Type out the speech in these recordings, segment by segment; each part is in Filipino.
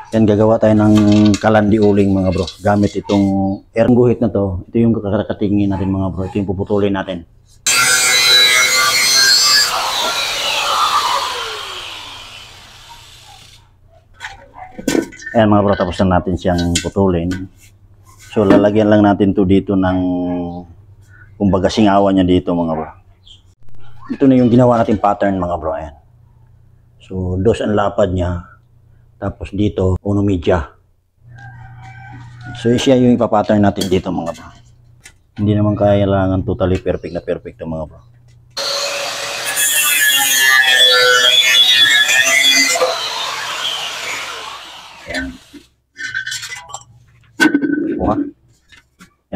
Yan, gagawa tayo ng kalandi uling mga bro. Gamit itong air guhit na to. Ito yung kakakatingin natin mga bro. Ito yung puputulin natin. Ayan mga bro, tapos na natin siyang putulin. So lalagyan lang natin to dito ng kumbaga singawan niya dito mga bro. Ito na yung ginawa natin pattern mga bro. Ayan. So dos ang lapad niya. Tapos dito, uno media. So siya yung ipapattern natin dito mga bro. Hindi naman kailangan totally perfect na perfect mga bro. Ayan. Buha.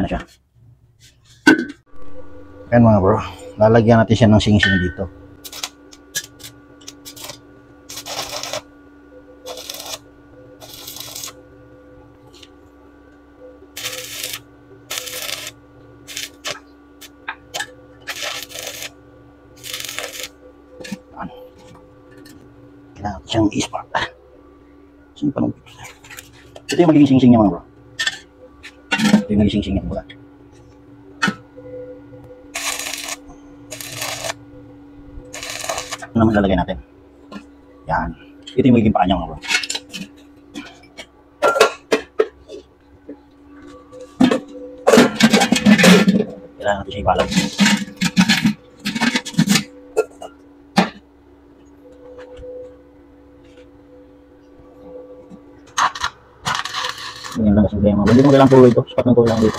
Yan na siya. Ayan mga bro. Lalagyan natin siya ng sing-sing dito. Kailangan siyang i-spark. Sino pa nung ito yung magiging sing-sing niya mga bro. Ito yung magiging sing-sing niya mga. Ano naman lalagay natin? Yan. Ito yung magiging paa niya mga bro. Kailangan natin siya ipalag. Ganyan lang kasi problema. Hindi mo kailangan tuloy ito. Sapat ng tuloy lang dito.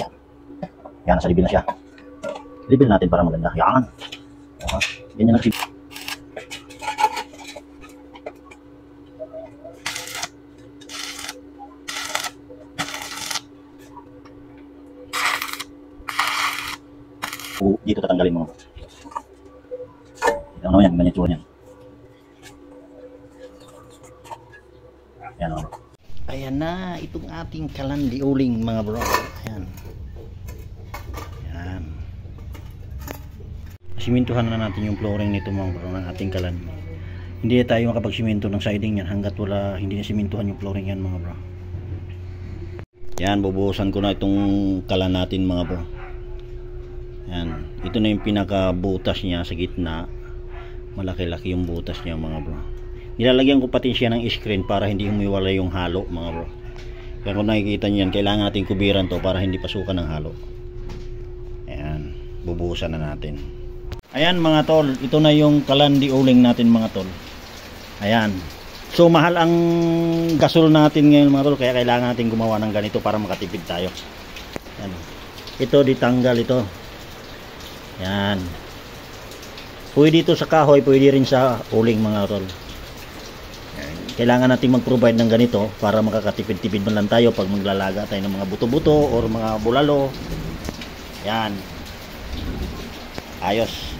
Yan. Yan, nasa libil na siya. Libil natin para maganda. Yan. Ganyan lang siya. Dito tatanggalin mo. Ito naman yan. Ganyan tsura niyan. Yan o. Ayan na, itong ating kalandi uling mga bro. Ayan. Ayan. Simintuhan na natin yung flooring nito mga bro ng ating kalandi. Hindi tayo makapagsiminto ng siding yan hanggat wala, hindi na simintuhan yung flooring yan mga bro. Yan, bubuhusan ko na itong kalan natin mga bro. Ayan. Ito na yung pinaka-butas niya sa gitna. Malaki-laki yung butas niya mga bro. Nilalagyan ko pati siya ng screen para hindi humiwala yung halo mga bro. Kaya kung nakikita nyo yan, kailangan natin kubiran to para hindi pasukan ng halo. Ayan, bubuhusan na natin. Ayan mga tol, ito na yung kalandi uling natin mga tol. Ayan. So mahal ang gasol natin ngayon mga tol, kaya kailangan natin gumawa ng ganito para makatipid tayo. Ayan. Ito ditanggal ito. Ayan. Pwede ito sa kahoy, pwede rin sa uling mga tol. Kailangan natin mag-provide ng ganito para makakatipid-tipid man lang tayo pag maglalaga tayo ng mga buto-buto or mga bulalo. Yan. Ayos.